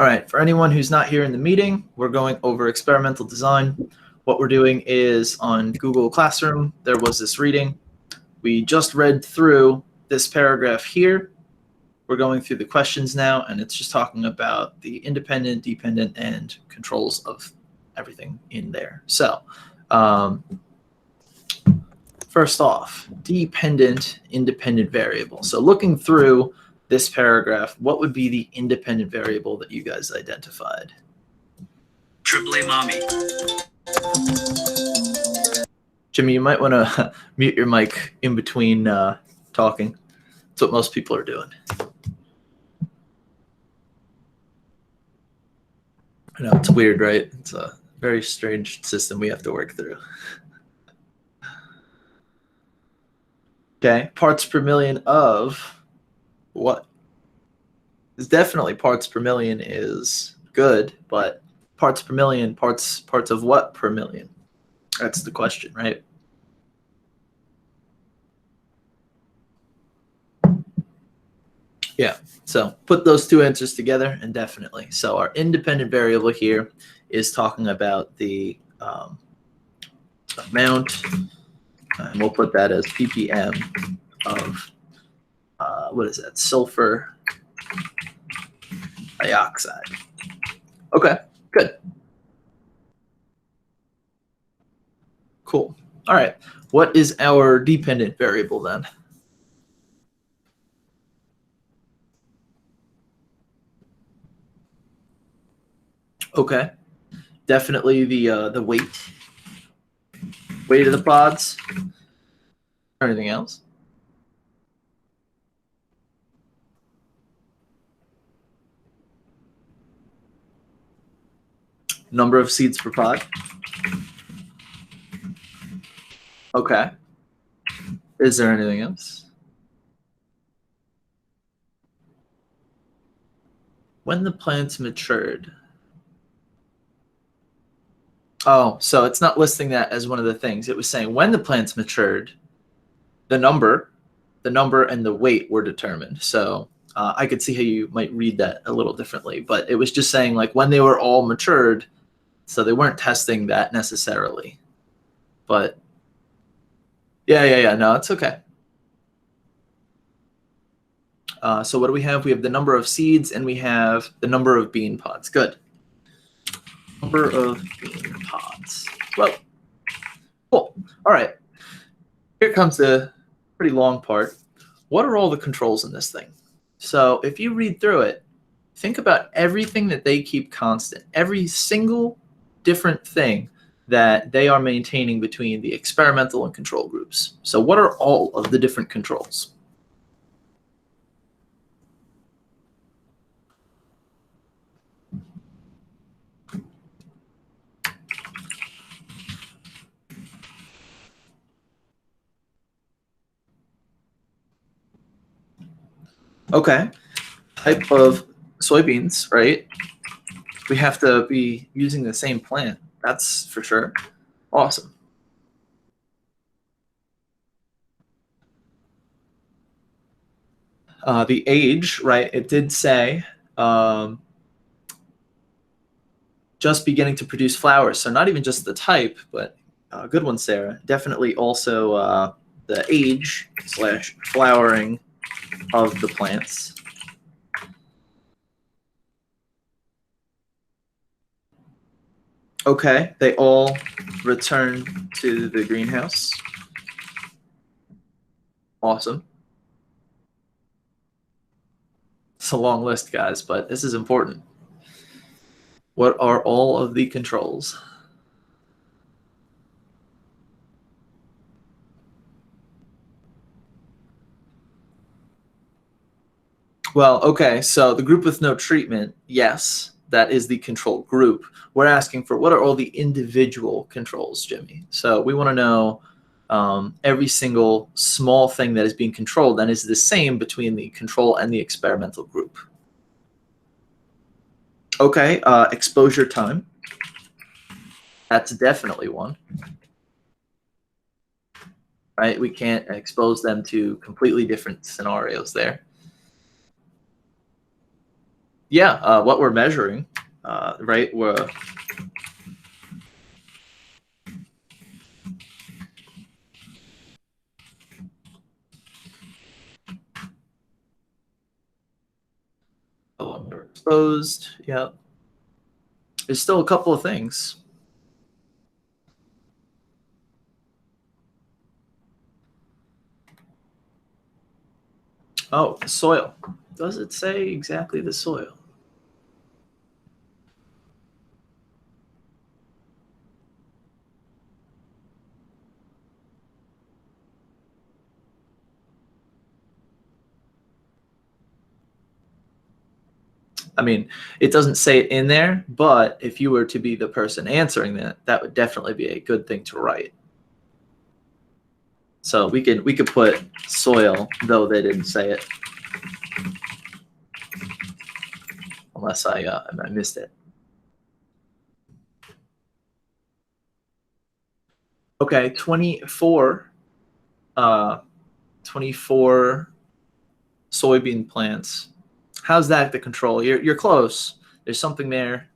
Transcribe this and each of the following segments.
All right, for anyone who's not here in the meeting, we're going over experimental design. What we're doing is on Google Classroom, there was this reading. We just read through this paragraph here. We're going through the questions now, and it's just talking about the independent, dependent, and controls of everything in there. So first off, dependent, independent variable. So looking through this paragraph, what would be the independent variable that you guys identified? AAA mommy. Jimmy, you might want to mute your mic in between talking. That's what most people are doing. I know, it's weird, right? It's a very strange system we have to work through. Okay, parts per million of what? It's definitely parts per million is good, but parts per million, parts of what per million? That's the question, right? Yeah, so put those two answers together and definitely. So our independent variable here is talking about the amount, and we'll put that as ppm of, what is that, sulfur dioxide. Okay, good. Cool. All right, what is our dependent variable then? Okay, definitely the weight of the pods. Or anything else? Number of seeds per pod. Okay. Is there anything else? When the plants matured. Oh, so it's not listing that as one of the things. It was saying when the plants matured, the number and the weight were determined. So I could see how you might read that a little differently, but it was just saying like when they were all matured, so they weren't testing that necessarily. But yeah, no, it's okay. So what do we have? We have the number of seeds and we have the number of bean pods. Good. Number of bean pods. Well, cool. All right. Here comes the pretty long part. What are all the controls in this thing? So if you read through it, think about everything that they keep constant, every single different thing that they are maintaining between the experimental and control groups. So what are all of the different controls? Okay, type of soybeans, right? We have to be using the same plant. That's for sure. Awesome. The age, right? It did say just beginning to produce flowers. So not even just the type, but good one, Sarah. Definitely also the age / flowering of the plants. Okay, they all return to the greenhouse. Awesome. It's a long list, guys, but this is important. What are all of the controls? Well, okay, so the group with no treatment, yes, that is the control group. We're asking for what are all the individual controls, Jimmy? So we want to know every single small thing that is being controlled and is the same between the control and the experimental group. Okay, exposure time. That's definitely one. Right? We can't expose them to completely different scenarios there. Yeah, what we're measuring, right? We're exposed. Yeah. There's still a couple of things. Oh, the soil. Does it say exactly the soil? I mean, it doesn't say it in there, but if you were to be the person answering that, that would definitely be a good thing to write. So we could put soil, though they didn't say it, unless I missed it. Okay, 24 soybean plants. How's that the control? You're close. There's something there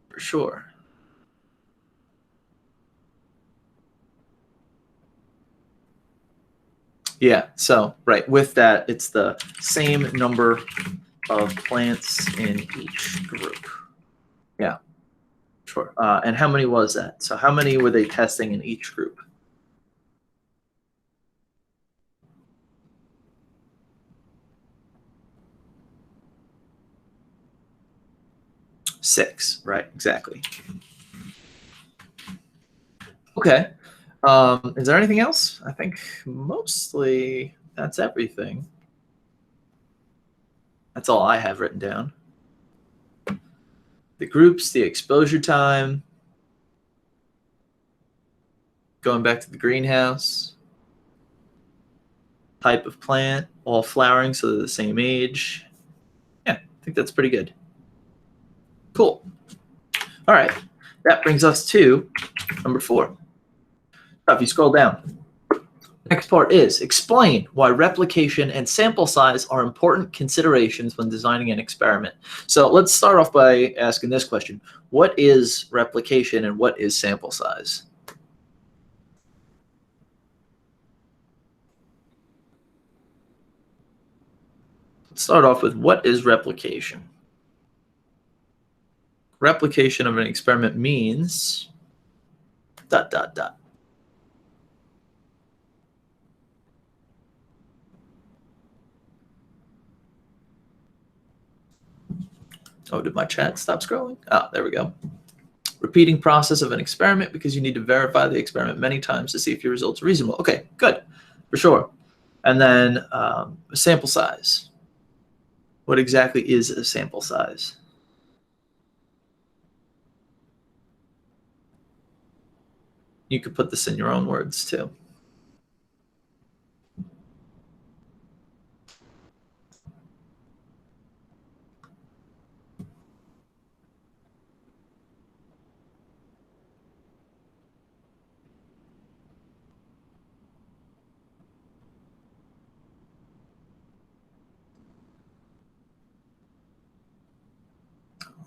for sure. Yeah, so right, with that, it's the same number of plants in each group. Yeah, sure. And how many was that? So how many were they testing in each group? 6, right, exactly. Okay. Is there anything else? I think mostly that's everything. That's all I have written down. The groups, the exposure time, going back to the greenhouse, type of plant, all flowering, so they're the same age. Yeah, I think that's pretty good. Cool. All right, that brings us to number 4. If you scroll down, next part is explain why replication and sample size are important considerations when designing an experiment. So let's start off by asking this question. What is replication and what is sample size? Let's start off with what is replication? Replication of an experiment means ... Oh, did my chat stop scrolling? Oh, there we go. Repeating process of an experiment because you need to verify the experiment many times to see if your results are reasonable. Okay, good, for sure. And then sample size. What exactly is a sample size? You could put this in your own words too.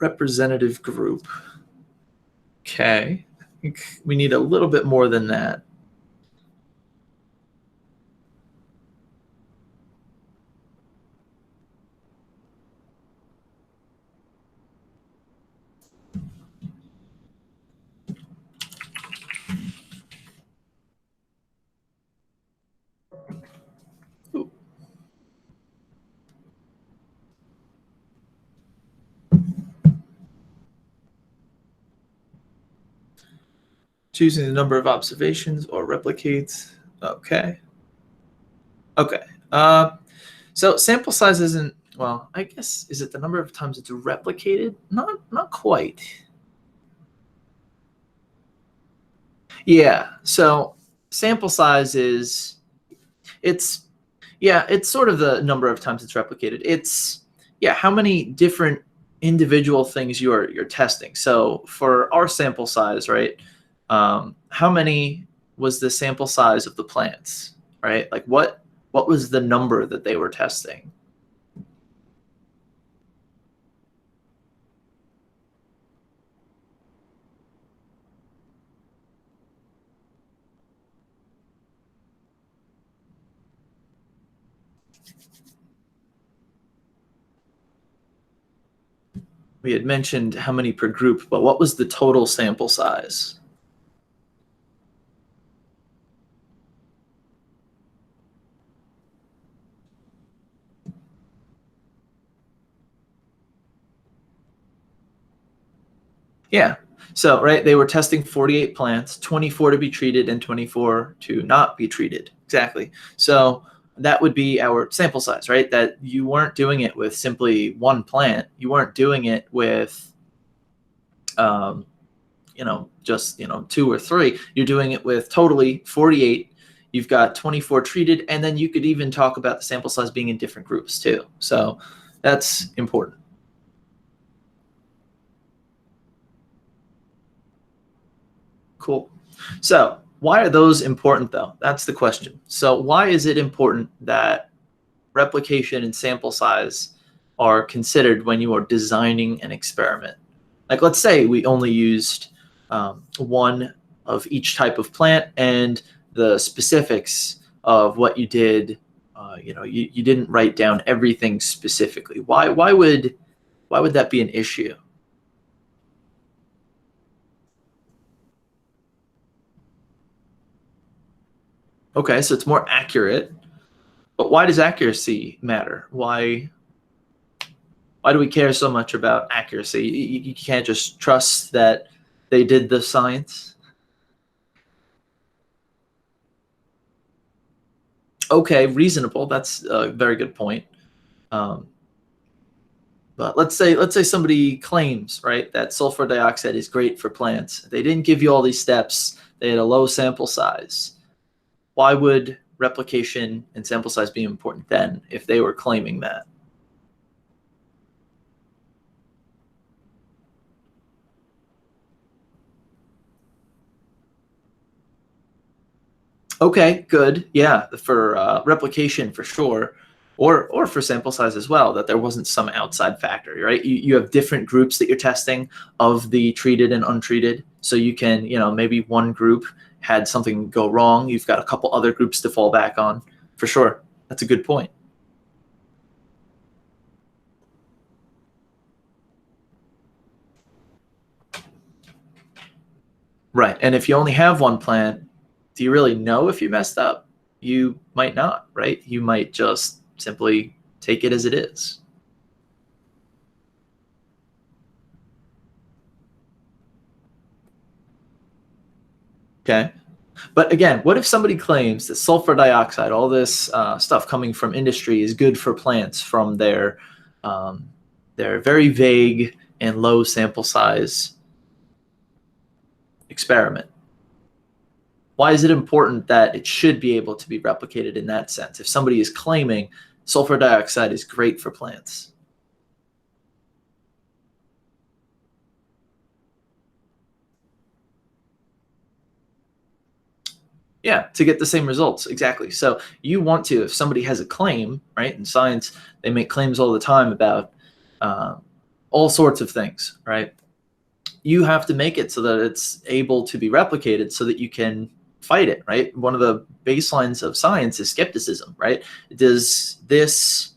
Representative group. Okay, I think we need a little bit more than that. Ooh. Choosing the number of observations or replicates. Okay. Okay. So sample size isn't, well, I guess, is it the number of times it's replicated? Not quite. Yeah. So sample size is, it's sort of the number of times it's replicated. It's how many different individual things you're testing. So for our sample size, right? How many was the sample size of the plants, right? Like what was the number that they were testing? we had mentioned how many per group, but what was the total sample size? Yeah. So, right, they were testing 48 plants, 24 to be treated and 24 to not be treated. Exactly. So that would be our sample size, right? That you weren't doing it with simply one plant. You weren't doing it with, just, 2 or 3. You're doing it with totally 48. You've got 24 treated, and then you could even talk about the sample size being in different groups too. So that's important. Cool. So why are those important though? That's the question. So why is it important that replication and sample size are considered when you are designing an experiment? Like let's say we only used one of each type of plant, and the specifics of what you did, you didn't write down everything specifically. Why would that be an issue? Okay, so it's more accurate. But why does accuracy matter? Why do we care so much about accuracy? You can't just trust that they did the science. Okay, reasonable. That's a very good point. But let's say somebody claims, right, that sulfur dioxide is great for plants. They didn't give you all these steps. They had a low sample size. Why would replication and sample size be important then if they were claiming that? Okay, good. Yeah, for replication for sure, or for sample size as well, that there wasn't some outside factor, right? You have different groups that you're testing of the treated and untreated. So you can, maybe one group had something go wrong. You've got a couple other groups to fall back on. For sure. That's a good point. Right. And if you only have one plant, do you really know if you messed up? You might not, right? You might just simply take it as it is. Okay. But again, what if somebody claims that sulfur dioxide, all this stuff coming from industry, is good for plants from their very vague and low sample size experiment? Why is it important that it should be able to be replicated in that sense? If somebody is claiming sulfur dioxide is great for plants. Yeah, to get the same results. Exactly. So you want to, if somebody has a claim, right, in science, they make claims all the time about all sorts of things, right? You have to make it so that it's able to be replicated so that you can fight it, right? One of the baselines of science is skepticism, right? Does this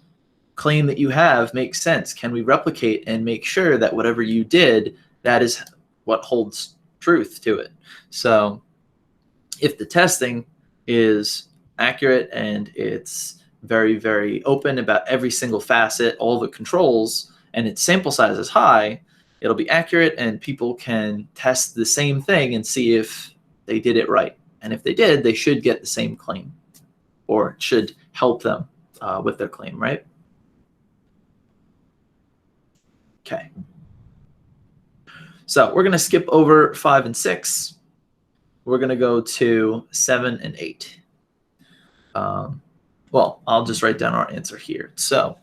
claim that you have make sense? Can we replicate and make sure that whatever you did, that is what holds truth to it? So if the testing is accurate and it's very, very open about every single facet, all the controls, and its sample size is high, it'll be accurate and people can test the same thing and see if they did it right. And if they did, they should get the same claim, or it should help them with their claim, right? Okay. So we're going to skip over 5 and 6. We're going to go to 7 and 8. Well, I'll just write down our answer here. So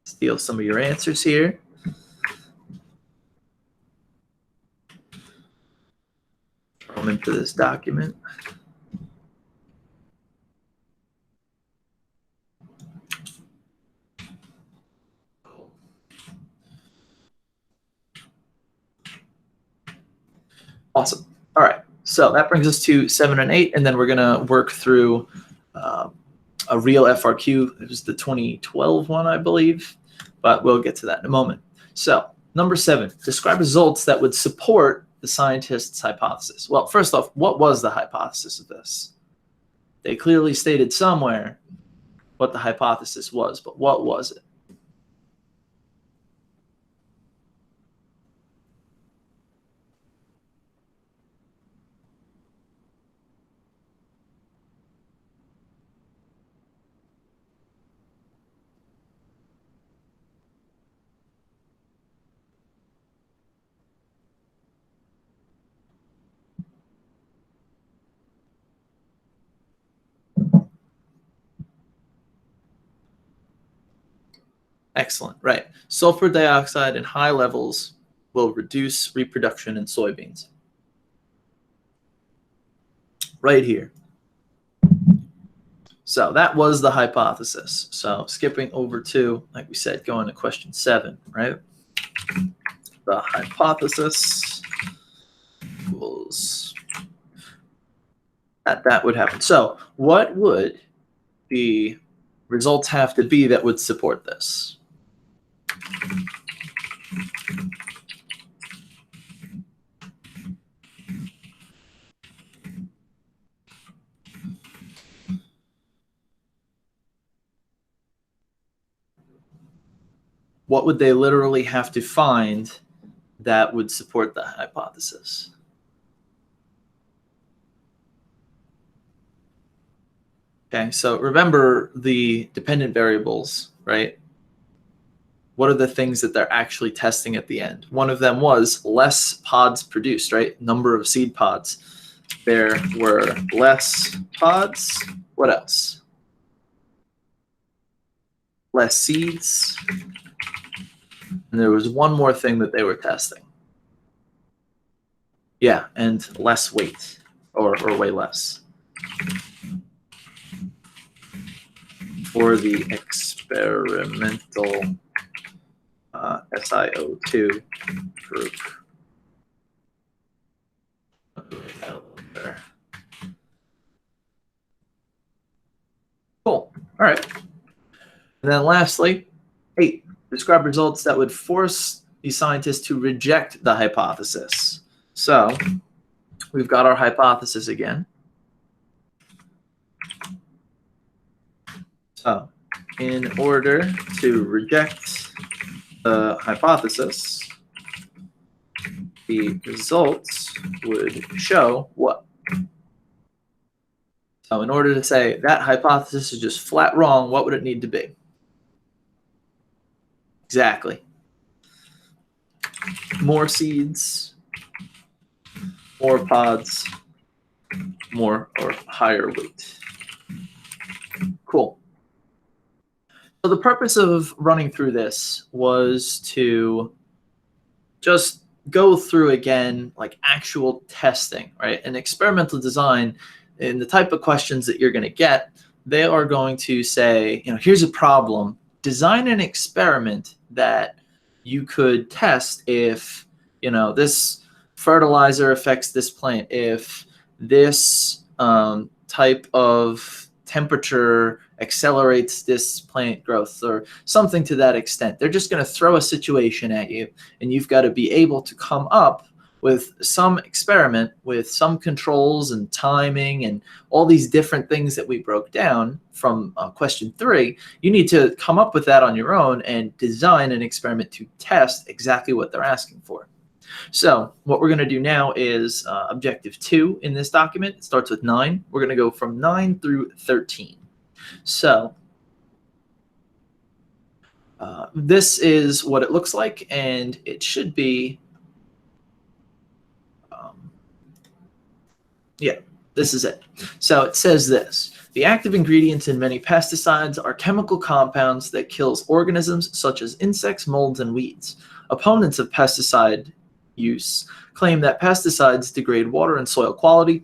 steal some of your answers here. Throw them into this document. Awesome. All right. So that brings us to 7 and 8, and then we're going to work through a real FRQ. It was the 2012 one, I believe, but we'll get to that in a moment. So number 7, describe results that would support the scientist's hypothesis. Well, first off, what was the hypothesis of this? They clearly stated somewhere what the hypothesis was, but what was it? Excellent, right. Sulfur dioxide in high levels will reduce reproduction in soybeans. Right here. So that was the hypothesis. So skipping over to, like we said, going to question 7, right? The hypothesis equals that would happen. So what would the results have to be that would support this? What would they literally have to find that would support the hypothesis? Okay, so remember the dependent variables, right? What are the things that they're actually testing at the end? One of them was less pods produced, right? Number of seed pods. There were less pods. What else? Less seeds. And there was one more thing that they were testing. Yeah, and less weight, or way less. For the experimental SiO2 group. Cool. All right. And then lastly, 8. Describe results that would force the scientists to reject the hypothesis. So we've got our hypothesis again. So in order to reject the hypothesis, the results would show what? So in order to say that hypothesis is just flat wrong, what would it need to be? Exactly. More seeds, more pods, more or higher weight. Cool. So the purpose of running through this was to just go through again, like actual testing, right? And experimental design, and the type of questions that you're going to get, they are going to say, here's a problem. Design an experiment that you could test if, this fertilizer affects this plant, if this type of temperature accelerates this plant growth, or something to that extent. They're just going to throw a situation at you, and you've got to be able to come up with some experiment with some controls and timing and all these different things that we broke down from question 3. You need to come up with that on your own and design an experiment to test exactly what they're asking for. So what we're going to do now is objective 2 in this document. It starts with 9. We're going to go from 9 through 13. So this is what it looks like, and it should be, yeah, this is it. So it says this: the active ingredients in many pesticides are chemical compounds that kills organisms such as insects, molds, and weeds. Opponents of pesticide use claim that pesticides degrade water and soil quality.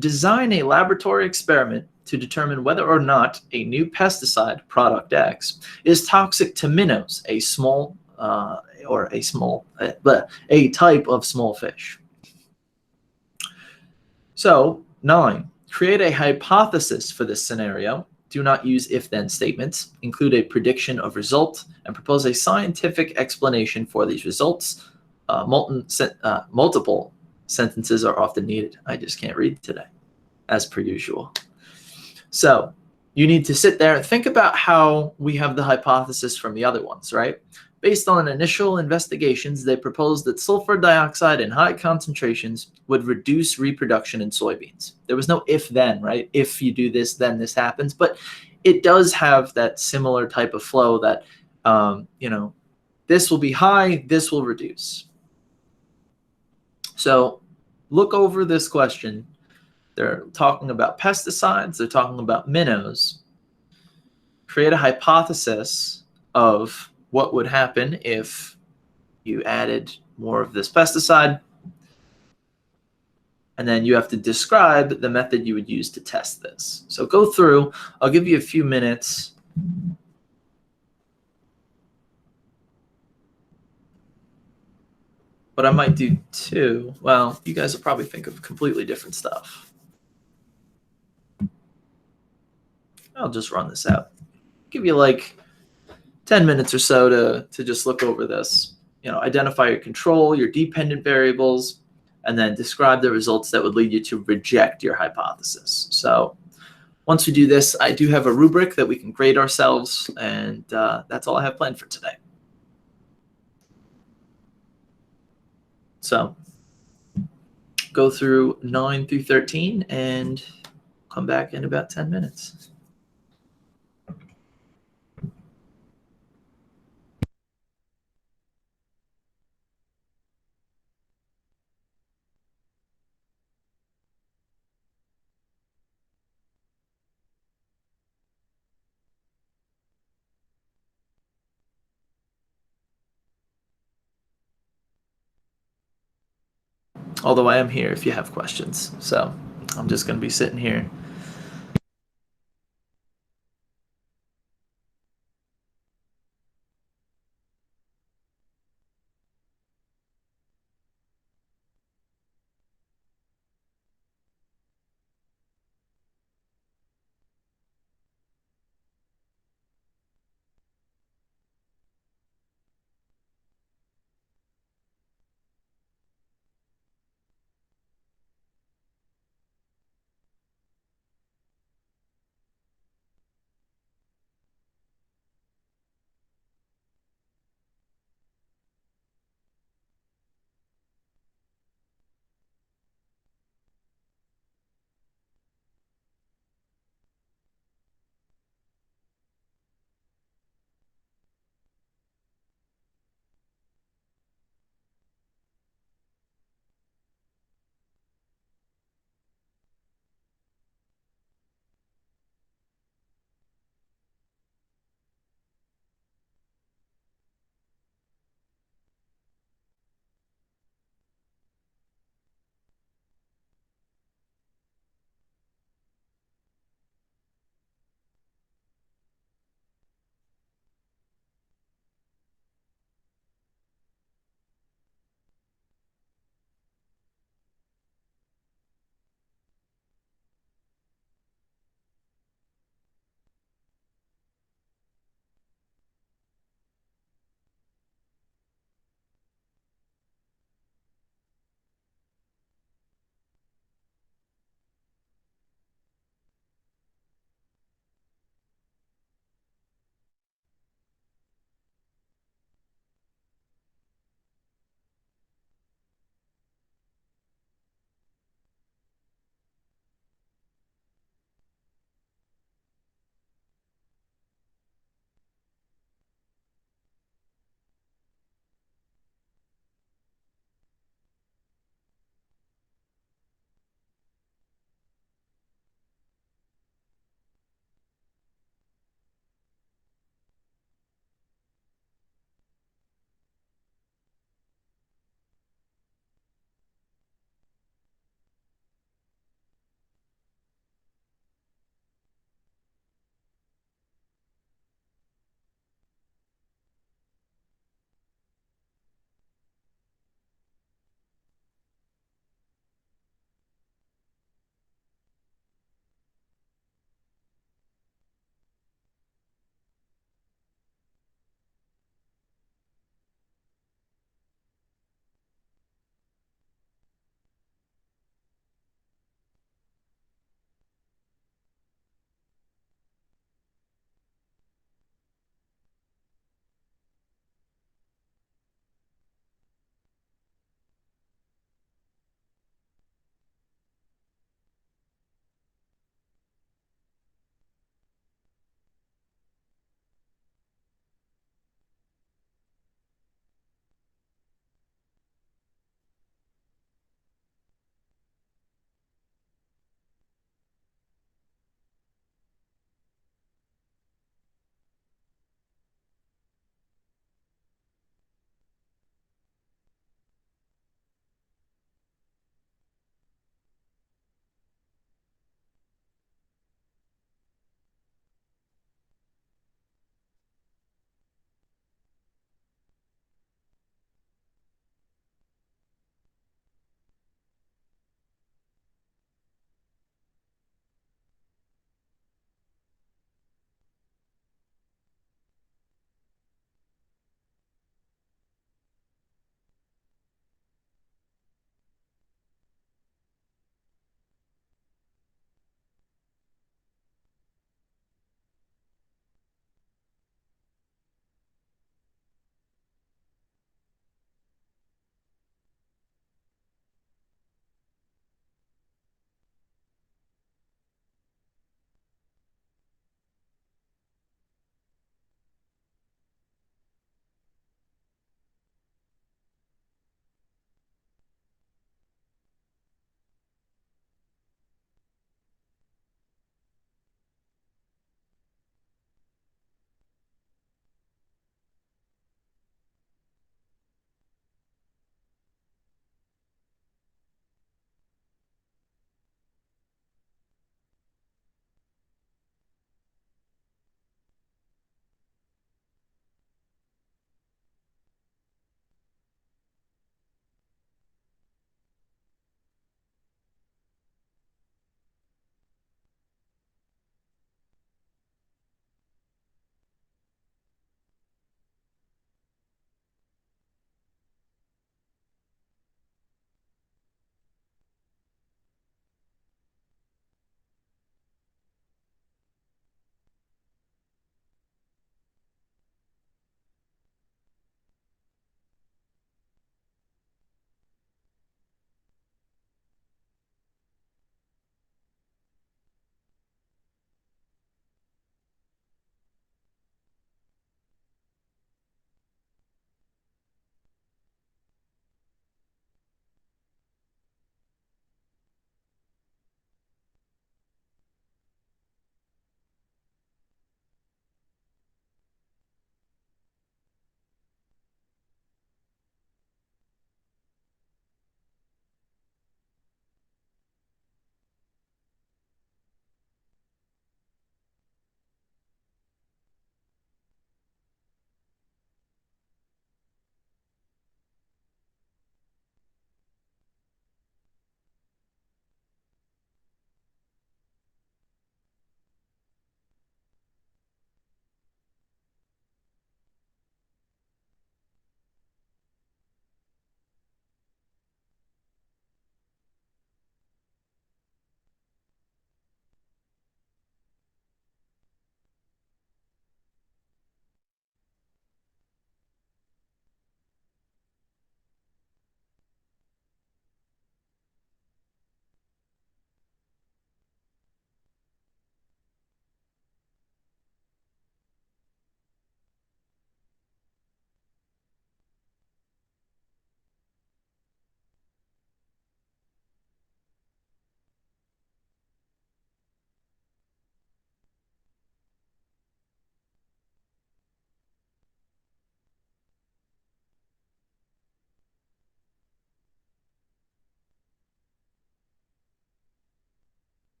Design a laboratory experiment to determine whether or not a new pesticide, product X, is toxic to minnows, a type of small fish. So 9, create a hypothesis for this scenario do not use if-then statements. Include a prediction of result and propose a scientific explanation for these results. Multiple sentences are often needed. I just can't read today, as per usual. So you need to sit there and think about how we have the hypothesis from the other ones, right? Based on initial investigations, they proposed that sulfur dioxide in high concentrations would reduce reproduction in soybeans. There was no if-then, right? If you do this, then this happens. But it does have that similar type of flow that, this will be high, this will reduce. So look over this question. They're talking about pesticides. They're talking about minnows. Create a hypothesis of what would happen if you added more of this pesticide. And then you have to describe the method you would use to test this. So go through. I'll give you a few minutes. What I might do too, well, you guys will probably think of completely different stuff. I'll just run this out. Give you like 10 minutes or so to just look over this. Identify your control, your dependent variables, and then describe the results that would lead you to reject your hypothesis. So once we do this, I do have a rubric that we can grade ourselves, and that's all I have planned for today. So go through 9 through 13 and come back in about 10 minutes. Although I am here if you have questions. So I'm just going to be sitting here.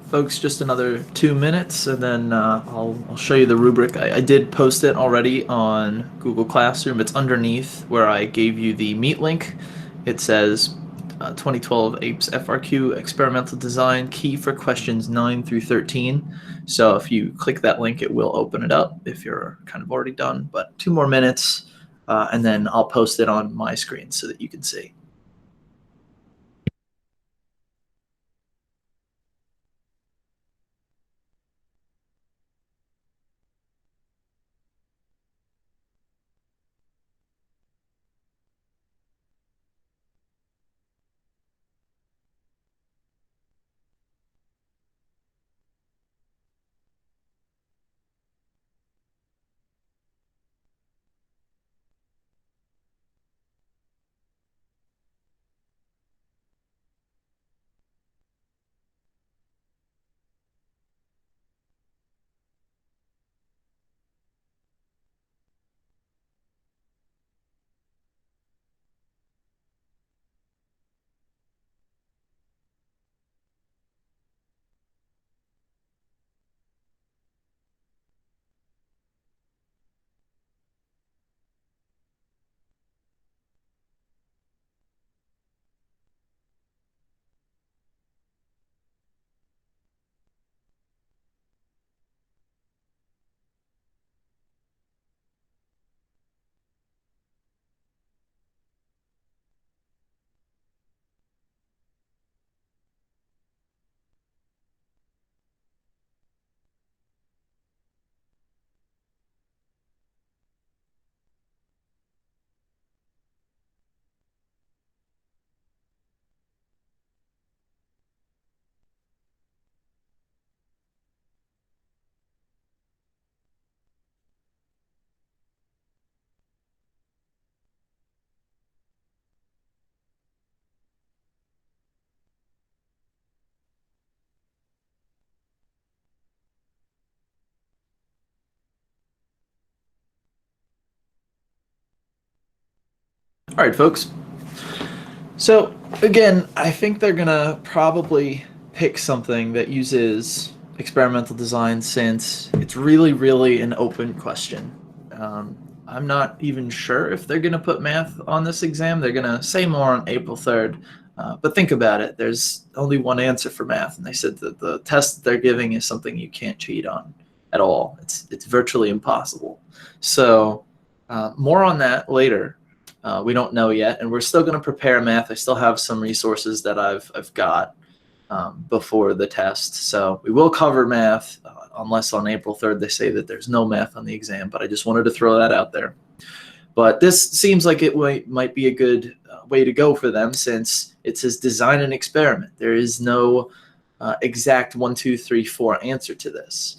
folks, just another 2 minutes, and then I'll show you the rubric. I did post it already on Google Classroom. It's underneath where I gave you the Meet link. It says 2012 APES FRQ Experimental Design Key for questions 9 through 13. So if you click that link, it will open it up if you're kind of already done. But 2 more minutes, and then I'll post it on my screen so that you can see. All right, folks. So again, I think they're gonna probably pick something that uses experimental design since it's really, really an open question. I'm not even sure if they're gonna put math on this exam. They're gonna say more on April 3rd. But think about it. There's only one answer for math, and they said that the test that they're giving is something you can't cheat on at all. It's virtually impossible. So more on that later. We don't know yet, and we're still going to prepare math. I still have some resources that I've got before the test, so we will cover math unless on April 3rd they say that there's no math on the exam. But I just wanted to throw that out there. But this seems like it might be a good way to go for them since it says design an experiment. There is no exact 1, 2, 3, 4 answer to this.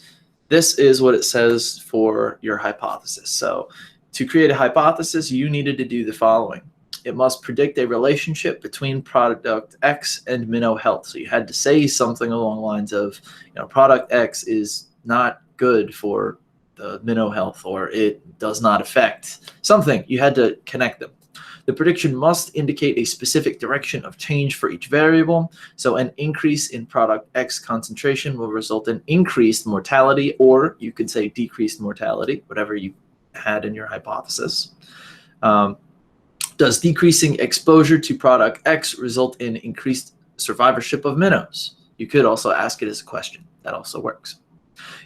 This is what it says for your hypothesis. So to create a hypothesis, you needed to do the following. It must predict a relationship between product X and minnow health. So you had to say something along the lines of, product X is not good for the minnow health, or it does not affect something. You had to connect them. The prediction must indicate a specific direction of change for each variable. So an increase in product X concentration will result in increased mortality, or you could say decreased mortality, whatever you had in your hypothesis. Does decreasing exposure to product X result in increased survivorship of minnows? You could also ask it as a question. That also works.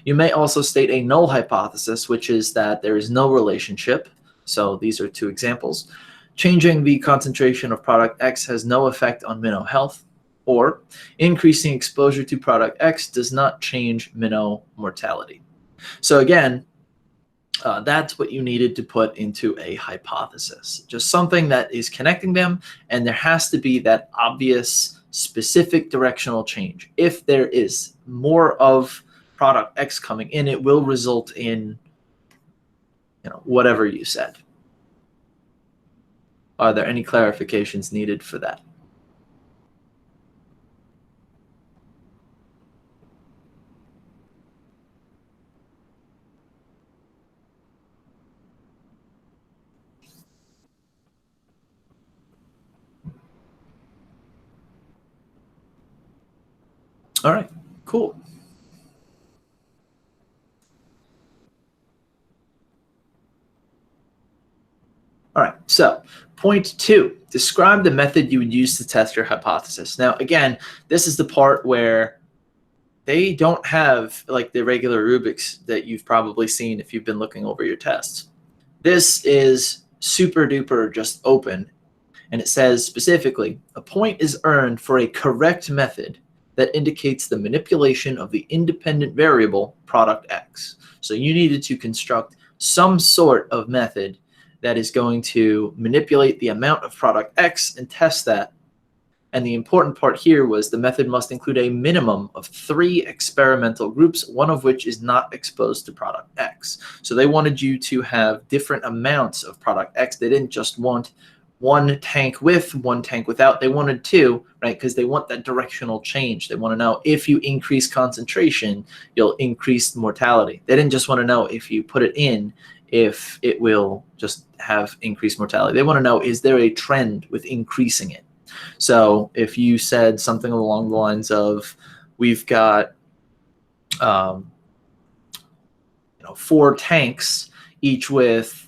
You may also state a null hypothesis, which is that there is no relationship. So these are 2 examples. Changing the concentration of product X has no effect on minnow health, or increasing exposure to product X does not change minnow mortality. So again, that's what you needed to put into a hypothesis. Just something that is connecting them, and there has to be that obvious specific directional change. If there is more of product X coming in, it will result in whatever you said. Are there any clarifications needed for that? All right, Cool. All right, so point 2, describe the method you would use to test your hypothesis. Now, again, this is the part where they don't have like the regular rubrics that you've probably seen if you've been looking over your tests. This is super duper just open, and it says specifically, a point is earned for a correct method that indicates the manipulation of the independent variable product X. So you needed to construct some sort of method that is going to manipulate the amount of product X and test that. And the important part here was the method must include a minimum of 3 experimental groups, one of which is not exposed to product X. So they wanted you to have different amounts of product X. They didn't just want one tank with, one tank without. They wanted 2, right? Because they want that directional change. They want to know if you increase concentration, you'll increase mortality. They didn't just want to know if you put it in, if it will just have increased mortality. They want to know, is there a trend with increasing it? So if you said something along the lines of, we've got 4 tanks, each with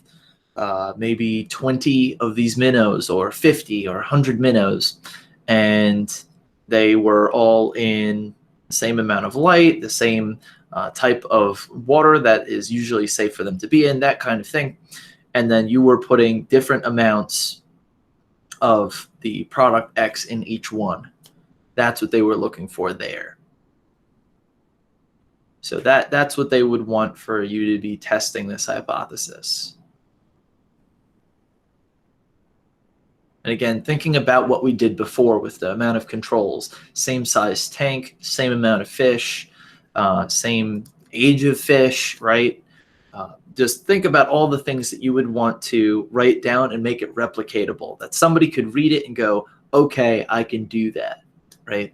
maybe 20 of these minnows or 50 or 100 minnows, and they were all in the same amount of light, the same type of water that is usually safe for them to be in, that kind of thing. And then you were putting different amounts of the product X in each one. That's what they were looking for there. So that's what they would want for you to be testing this hypothesis. And again, thinking about what we did before with the amount of controls, same size tank, same amount of fish, same age of fish, right? Just think about all the things that you would want to write down and make it replicatable, that somebody could read it and go, okay, I can do that, right?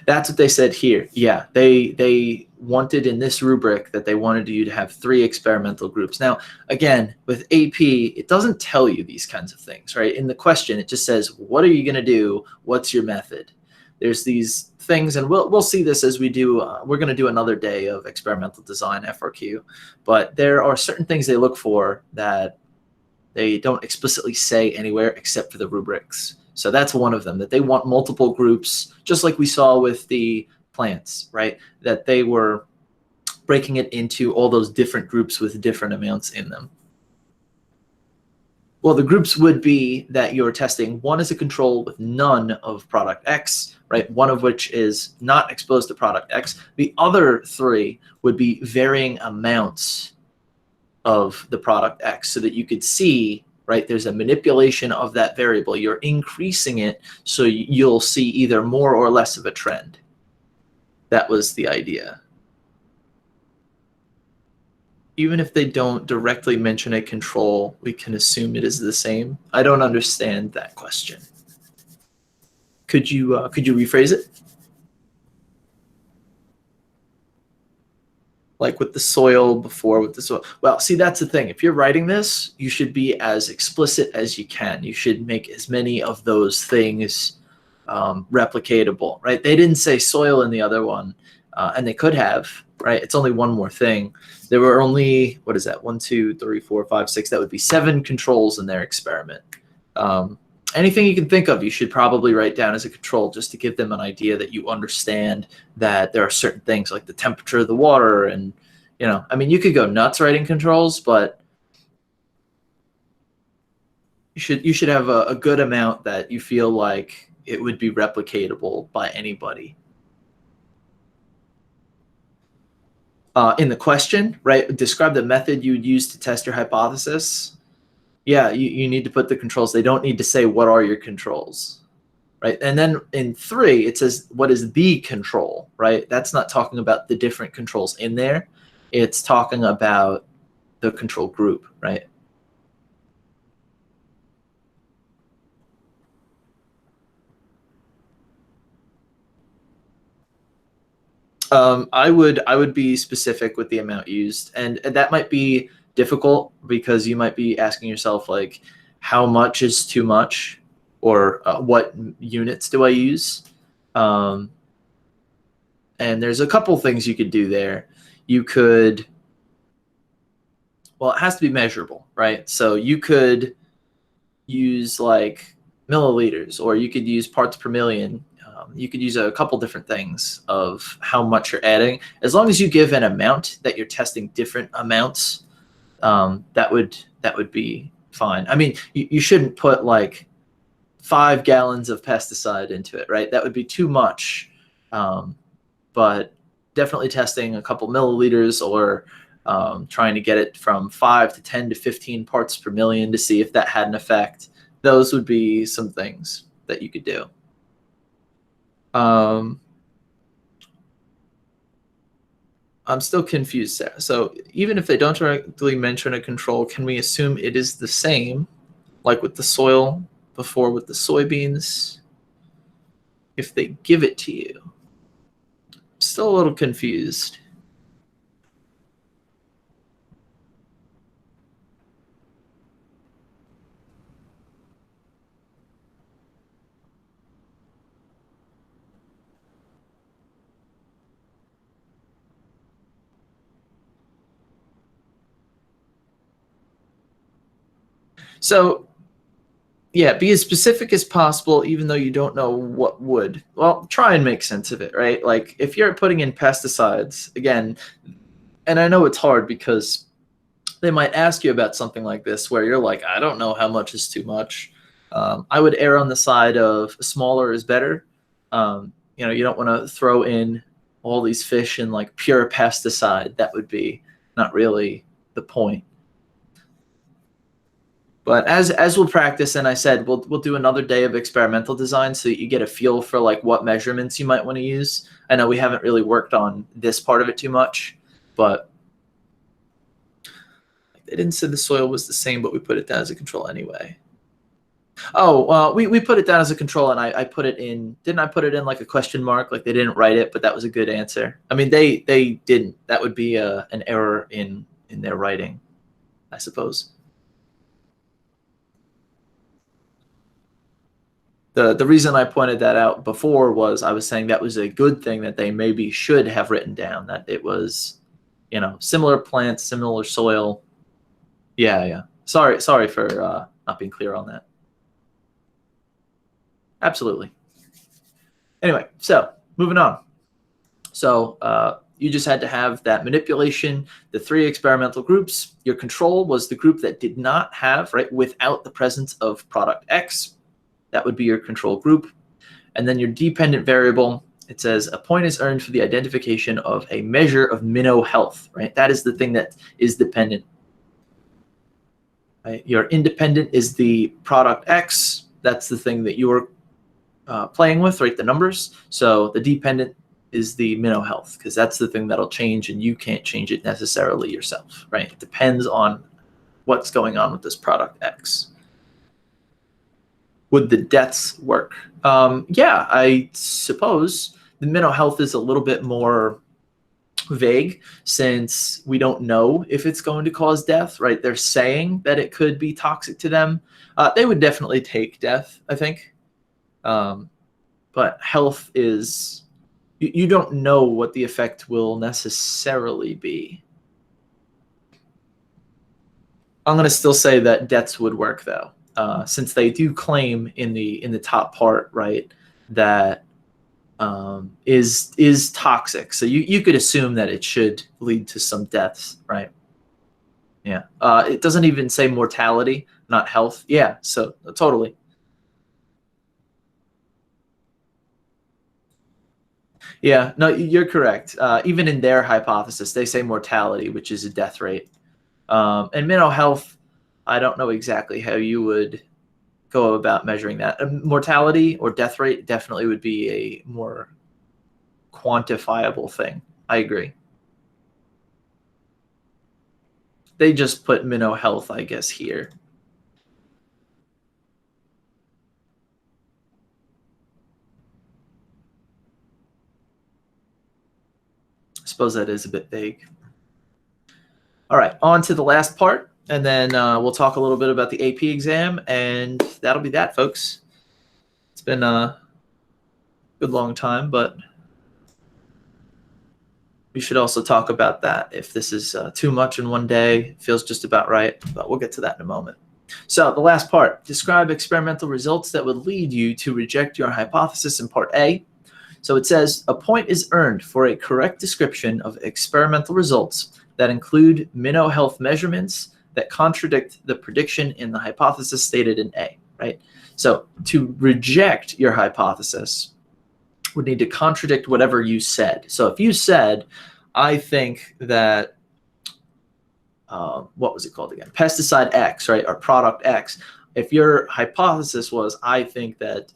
That's what they said here. Yeah, they wanted in this rubric that they wanted you to have 3 experimental groups. Now, again, with AP, it doesn't tell you these kinds of things, right? In the question, it just says, what are you going to do? What's your method? There's these things, and we'll see this as we do. We're going to do another day of experimental design FRQ, but there are certain things they look for that they don't explicitly say anywhere except for the rubrics. So that's one of them, that they want multiple groups, just like we saw with the plants, right? That they were breaking it into all those different groups with different amounts in them. Well, the groups would be that you're testing one as a control with none of product X, right? One of which is not exposed to product X. The other 3 would be varying amounts of the product X so that you could see, right, there's a manipulation of that variable. You're increasing it so you'll see either more or less of a trend. That was the idea. Even if they don't directly mention a control, we can assume it is the same. I don't understand that question. Could you rephrase it? Like with the soil before, with the soil. Well, see, that's the thing. If you're writing this, you should be as explicit as you can. You should make as many of those things replicatable, right? They didn't say soil in the other one, and they could have, right? It's only one more thing. There were only, what is that? 1, 2, 3, 4, 5, 6. That would be 7 controls in their experiment. Anything you can think of, you should probably write down as a control just to give them an idea that you understand that there are certain things like the temperature of the water and, I mean, you could go nuts writing controls, but you should have a good amount that you feel like it would be replicatable by anybody. In the question, right, describe the method you would use to test your hypothesis. Yeah, you need to put the controls. They don't need to say, what are your controls, right? And then in 3, it says, what is the control, right? That's not talking about the different controls in there. It's talking about the control group, right? I would be specific with the amount used, and that might be difficult because you might be asking yourself, like, how much is too much, or what units do I use? And there's a couple things you could do there. You could, well, it has to be measurable, right? So you could use like milliliters, or you could use parts per million. You could use a couple different things of how much you're adding. As long as you give an amount that you're testing different amounts, that would be fine. I mean, you shouldn't put like 5 gallons of pesticide into it, right? That would be too much. But definitely testing a couple milliliters, or trying to get it from 5 to 10 to 15 parts per million to see if that had an effect. Those would be some things that you could do. I'm still confused there. So even if they don't directly mention a control, can we assume it is the same, like with the soil before with the soybeans, if they give it to you? I'm still a little confused. So yeah, be as specific as possible, even though you don't know what would. Well, try and make sense of it, right? Like if you're putting in pesticides, again, and I know it's hard because they might ask you about something like this where you're like, I don't know how much is too much. I would err on the side of smaller is better. You know, you don't want to throw in all these fish in like pure pesticide. That would be not really the point. But as we'll practice, and I said we'll do another day of experimental design so that you get a feel for like what measurements you might want to use. I know we haven't really worked on this part of it too much, but they didn't say the soil was the same, but we put it down as a control anyway. Oh, we put it down as a control, and I put it in. Didn't I put it in like a question mark? Like they didn't write it, but that was a good answer. I mean, they didn't. That would be an error in their writing, I suppose. The reason I pointed that out before was I was saying that was a good thing that they maybe should have written down, that it was, you know, similar plants, similar soil. Yeah. Sorry for not being clear on that. Absolutely. Anyway, so moving on. So you just had to have that manipulation, the 3 experimental groups. Your control was the group that did not have, right, without the presence of product X. That would be your control group. And then your dependent variable, it says a point is earned for the identification of a measure of minnow health, right? That is the thing that is dependent. Right? Your independent is the product X. That's the thing that you're playing with, right? The numbers. So the dependent is the minnow health, because that's the thing that'll change, and you can't change it necessarily yourself, right? It depends on what's going on with this product X. Would the deaths work? Yeah, I suppose the minnow health is a little bit more vague, since we don't know if it's going to cause death, right? They're saying that it could be toxic to them. They would definitely take death, I think. But health is, you don't know what the effect will necessarily be. I'm going to still say that deaths would work, though. Since they do claim in the top part, right, that is toxic. So you could assume that it should lead to some deaths, right? Yeah. It doesn't even say mortality, not health. Yeah, so totally. Yeah, no, you're correct. Even in their hypothesis, they say mortality, which is a death rate. And minnow health, I don't know exactly how you would go about measuring that. Mortality or death rate definitely would be a more quantifiable thing. I agree. They just put minnow health, I guess, here. I suppose that is a bit vague. All right, on to the last part, and then we'll talk a little bit about the AP exam, and that'll be that, folks. It's been a good long time, but we should also talk about that. If this is too much in one day, feels just about right, but we'll get to that in a moment. So the last part, describe experimental results that would lead you to reject your hypothesis in part A. So it says a point is earned for a correct description of experimental results that include minnow health measurements that contradict the prediction in the hypothesis stated in A, right? So to reject your hypothesis would need to contradict whatever you said. So if you said, I think that, what was it called again? Pesticide X, right? Or product X. If your hypothesis was, I think that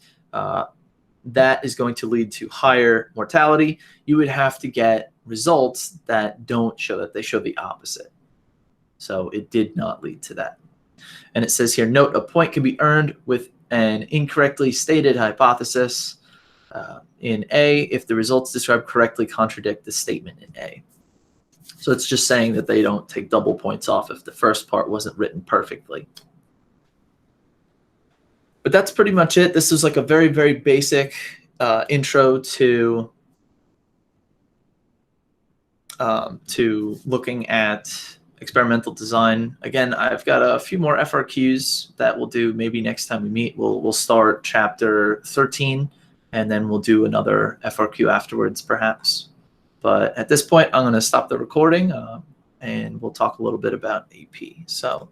that is going to lead to higher mortality, you would have to get results that don't show that. They show the opposite. So it did not lead to that. And it says here, note a point can be earned with an incorrectly stated hypothesis in A if the results described correctly contradict the statement in A. So it's just saying that they don't take double points off if the first part wasn't written perfectly. But that's pretty much it. This is like a very, very basic intro to looking at experimental design. Again, I've got a few more FRQs that we'll do maybe next time we meet. We'll start chapter 13, and then we'll do another FRQ afterwards, perhaps. But at this point, I'm going to stop the recording, and we'll talk a little bit about AP. So